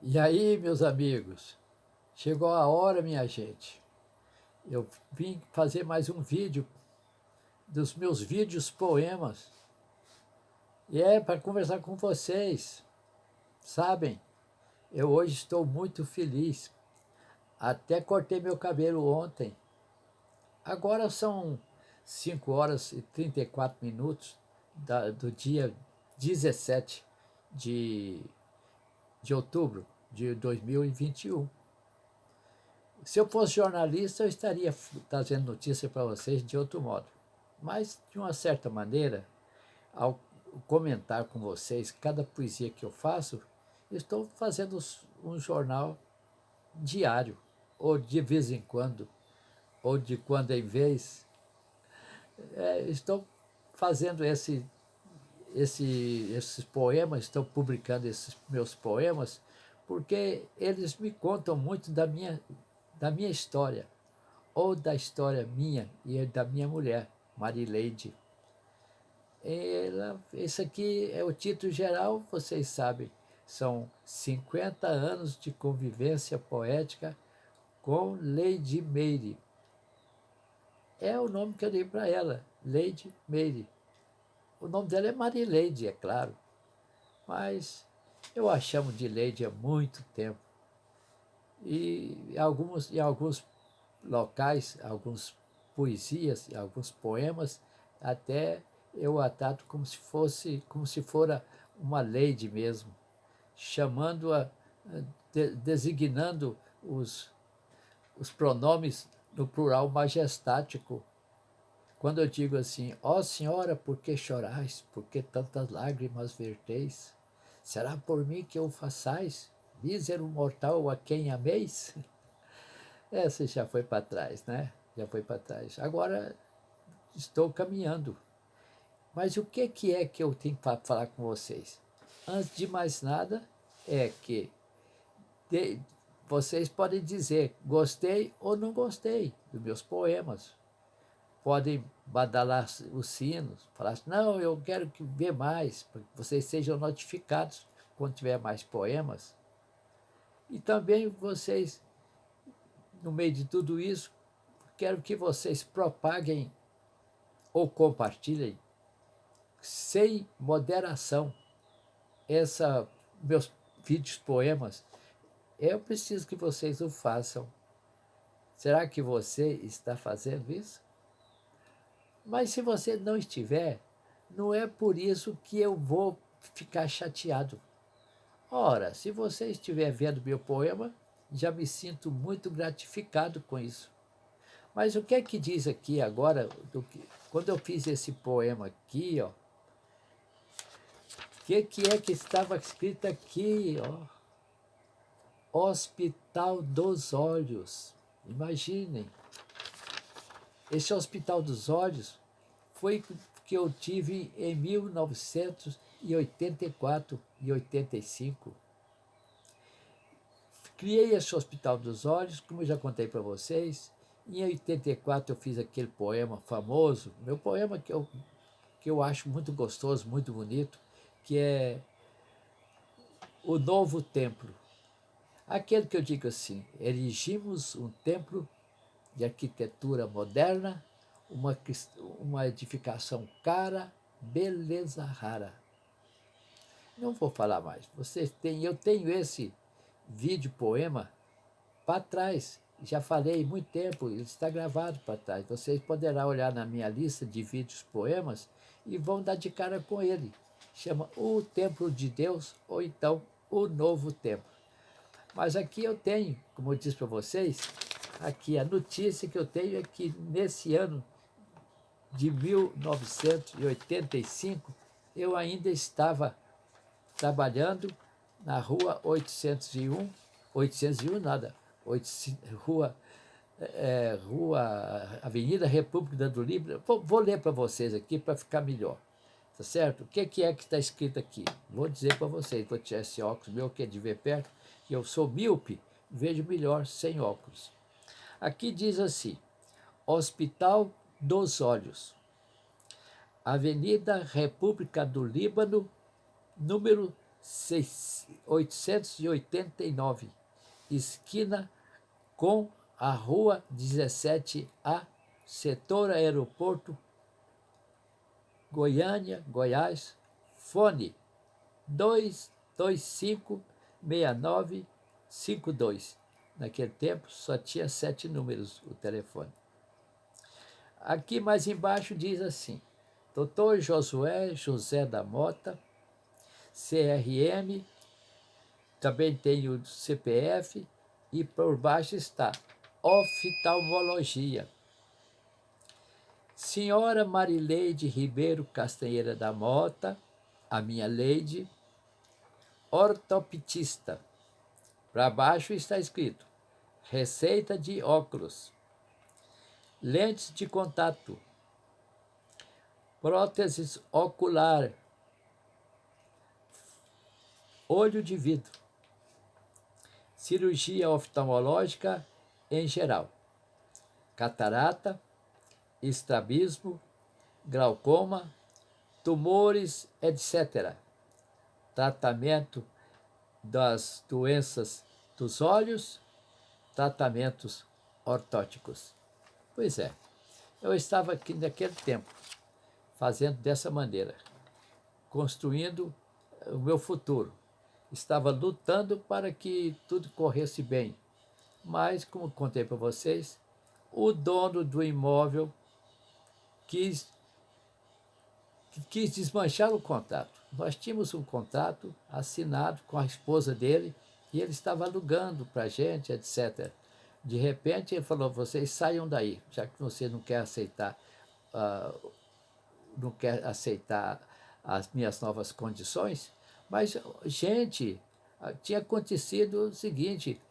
E aí, meus amigos, chegou a hora, minha gente. Eu vim fazer mais um vídeo dos meus vídeos poemas. E é para conversar com vocês. Sabem, eu hoje estou muito feliz. Até cortei meu cabelo ontem. Agora são 5 horas e 34 minutos do dia 17 de, de outubro de 2021. Se eu fosse jornalista, eu estaria trazendo notícia para vocês de outro modo. Mas, de uma certa maneira, ao comentar com vocês cada poesia que eu faço, estou fazendo um jornal diário, ou de vez em quando, ou de quando em vez. Estou fazendo esses poemas, estou publicando esses meus poemas, porque eles me contam muito da minha história, ou da história minha e da minha mulher, Marileide. Esse aqui é o título geral, vocês sabem. São 50 anos de convivência poética com Lady Meire. É o nome que eu dei para ela, Lady Meire. O nome dela é Marileide, é claro, mas eu a chamo de Lady há muito tempo. E em alguns locais, algumas poesias, alguns poemas, até eu a trato como se fora uma lady mesmo, chamando-a, designando os pronomes no plural majestático. Quando eu digo assim, ó senhora, por que chorais? Por que tantas lágrimas verteis? Será por mim que o façais? Mísero mortal a quem ameis? Essa já foi para trás, né? Já foi para trás. Agora estou caminhando. Mas o que é que eu tenho para falar com vocês? Antes de mais nada, é que de, vocês podem dizer gostei ou não gostei dos meus poemas. Podem badalar os sinos, falar assim, não, eu quero ver mais, para que vocês sejam notificados quando tiver mais poemas. E também vocês, no meio de tudo isso, quero que vocês propaguem ou compartilhem sem moderação essa meus vídeos poemas. Eu preciso que vocês o façam. Será que você está fazendo isso? Mas se você não estiver, não é por isso que eu vou ficar chateado. Ora, se você estiver vendo meu poema, já me sinto muito gratificado com isso. Mas o que é que diz aqui agora, quando eu fiz esse poema aqui, ó, o que é que estava escrito aqui, ó? Hospital dos Olhos. Imaginem, esse Hospital dos Olhos foi que eu tive em 1984 e 85. Criei esse Hospital dos Olhos, como eu já contei para vocês. Em 84 eu fiz aquele poema famoso, meu poema que eu acho muito gostoso, muito bonito, que é O Novo Templo. Aquele que eu digo assim, erigimos um templo de arquitetura moderna, uma, uma edificação cara, beleza rara. Não vou falar mais. Eu tenho esse vídeo poema para trás. Já falei muito tempo, ele está gravado para trás. Vocês poderão olhar na minha lista de vídeos poemas e vão dar de cara com ele. Chama O Templo de Deus ou então O Novo Templo. Mas aqui eu tenho, como eu disse para vocês, aqui a notícia que eu tenho é que nesse ano de 1985 eu ainda estava trabalhando na rua 801 nada, rua, Avenida República do Líbano. Vou ler para vocês aqui para ficar melhor, tá certo? O que é que está escrito aqui? Vou dizer para vocês, vou tirar esse óculos meu que é de ver perto, que eu sou míope, vejo melhor sem óculos. Aqui diz assim, Hospital dos Olhos, Avenida República do Líbano, número 889, esquina com a Rua 17A, setor Aeroporto, Goiânia, Goiás, fone 2256952. Naquele tempo só tinha 7 números o telefone. Aqui mais embaixo diz assim: Dr. Josué José da Mota, CRM, também tem o CPF, e por baixo está oftalmologia. Senhora Marileide Ribeiro Castanheira da Mota, a minha Leide, ortoptista. Para baixo está escrito: receita de óculos, lentes de contato, próteses ocular, olho de vidro, cirurgia oftalmológica em geral, catarata, estrabismo, glaucoma, tumores, etc. Tratamento das doenças dos olhos, tratamentos ortóticos. Pois é, eu estava aqui naquele tempo, fazendo dessa maneira, construindo o meu futuro. Estava lutando para que tudo corresse bem. Mas, como contei para vocês, o dono do imóvel quis desmanchar o contrato. Nós tínhamos um contrato assinado com a esposa dele e ele estava alugando para a gente, etc. De repente ele falou: vocês saiam daí, já que você não quer aceitar, não quer aceitar as minhas novas condições. Mas, gente, tinha acontecido o seguinte: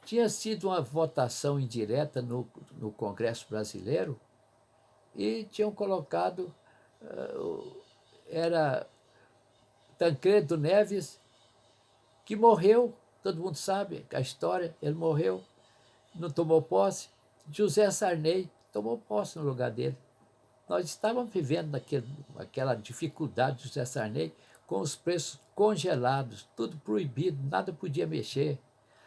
tinha sido uma votação indireta no Congresso Brasileiro e tinham colocado, era Tancredo Neves, que morreu, todo mundo sabe a história, ele morreu, não tomou posse. José Sarney tomou posse no lugar dele. Nós estávamos vivendo aquela dificuldade de José Sarney, com os preços congelados, tudo proibido, nada podia mexer.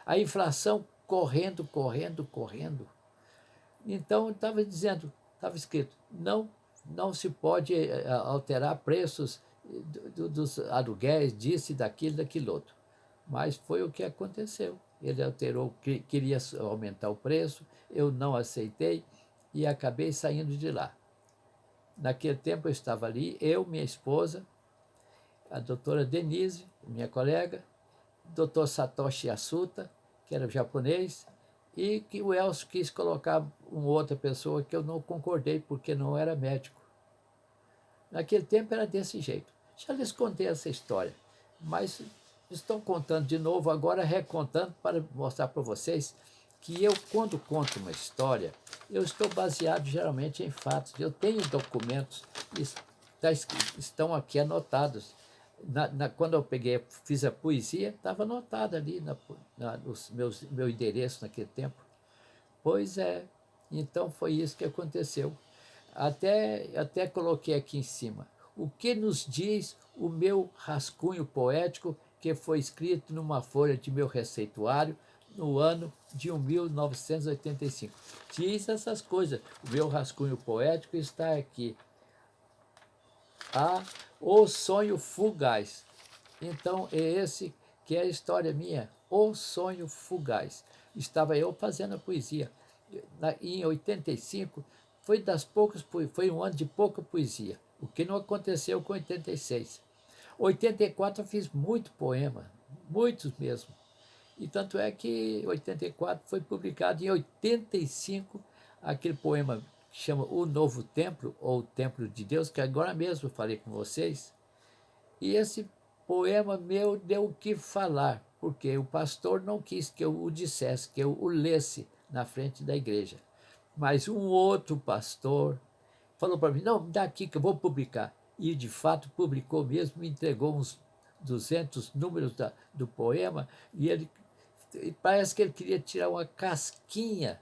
A inflação correndo, correndo, correndo. Então, estava escrito: não se pode alterar preços dos aluguéis, disso, daquilo, daquilo outro. Mas foi o que aconteceu. Ele alterou, queria aumentar o preço, eu não aceitei e acabei saindo de lá. Naquele tempo eu estava ali, eu, minha esposa, a doutora Denise, minha colega, o doutor Satoshi Yasuta, que era japonês, e que o Elcio quis colocar uma outra pessoa que eu não concordei, porque não era médico. Naquele tempo era desse jeito. Já lhes contei essa história, mas estou contando de novo agora, recontando para mostrar para vocês que eu, quando conto uma história, eu estou baseado geralmente em fatos. Eu tenho documentos, estão aqui anotados. Quando eu fiz a poesia, estava anotado ali meu endereço naquele tempo. Pois é, então foi isso que aconteceu. Até coloquei aqui em cima: o que nos diz o meu rascunho poético, que foi escrito numa folha de meu receituário no ano de 1985. Diz essas coisas. O meu rascunho poético está aqui. O Sonho Fugaz. Então, é esse que é a história minha, O Sonho Fugaz. Estava eu fazendo a poesia. Em 85, foi um ano de pouca poesia, o que não aconteceu com 86. 84 eu fiz muito poema, muitos mesmo. E tanto é que 84 foi publicado em 85 aquele poema que chama O Novo Templo, ou o Templo de Deus, que agora mesmo eu falei com vocês. E esse poema meu deu o que falar, porque o pastor não quis que eu o dissesse, que eu o lesse na frente da igreja. Mas um outro pastor falou para mim: não, dá aqui que eu vou publicar. E, de fato, publicou mesmo, me entregou uns 200 números do poema, e parece que ele queria tirar uma casquinha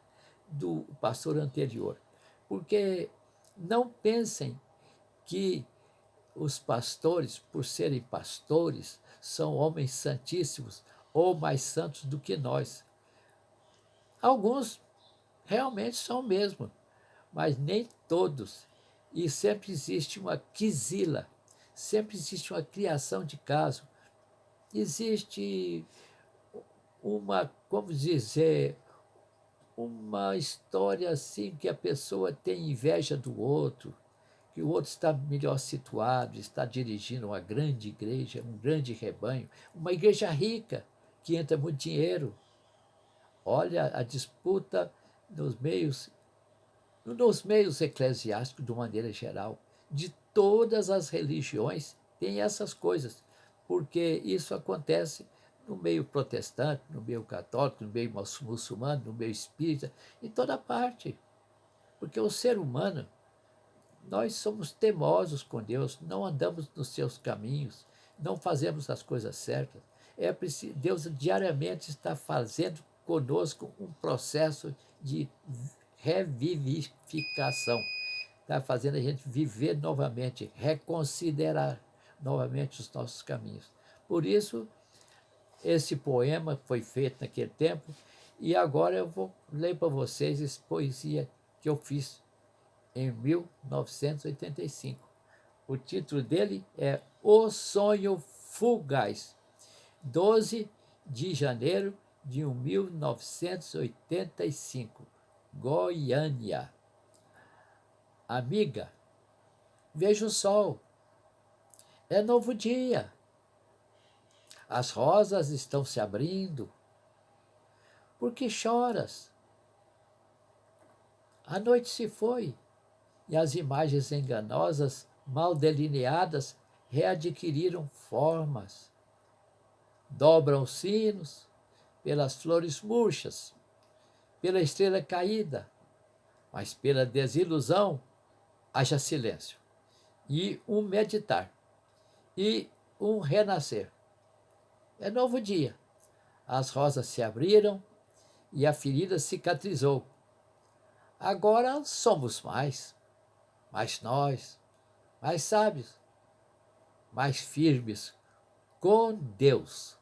do pastor anterior. Porque não pensem que os pastores, por serem pastores, são homens santíssimos ou mais santos do que nós. Alguns realmente são mesmo, mas nem todos. E sempre existe uma quizila, sempre existe uma criação de caso. Existe uma, como dizer, uma história assim que a pessoa tem inveja do outro, que o outro está melhor situado, está dirigindo uma grande igreja, um grande rebanho, uma igreja rica, que entra muito dinheiro. Olha a disputa nos meios eclesiásticos, de maneira geral, de todas as religiões, tem essas coisas, porque isso acontece no meio protestante, no meio católico, no meio muçulmano, no meio espírita, em toda parte. Porque o ser humano, nós somos teimosos com Deus, não andamos nos seus caminhos, não fazemos as coisas certas. É preciso, Deus diariamente está fazendo conosco um processo de revivificação. Está fazendo a gente viver novamente, reconsiderar novamente os nossos caminhos. Por isso, esse poema foi feito naquele tempo e agora eu vou ler para vocês essa poesia que eu fiz em 1985. O título dele é O Sonho Fugaz, 12 de janeiro de 1985, Goiânia. Amiga, veja o sol, é novo dia, as rosas estão se abrindo. Por que choras? A noite se foi e as imagens enganosas, mal delineadas, readquiriram formas. Dobram os sinos pelas flores murchas, pela estrela caída, mas pela desilusão haja silêncio, e um meditar, e um renascer. É novo dia. As rosas se abriram e a ferida cicatrizou. Agora somos mais nós, mais sábios, mais firmes com Deus.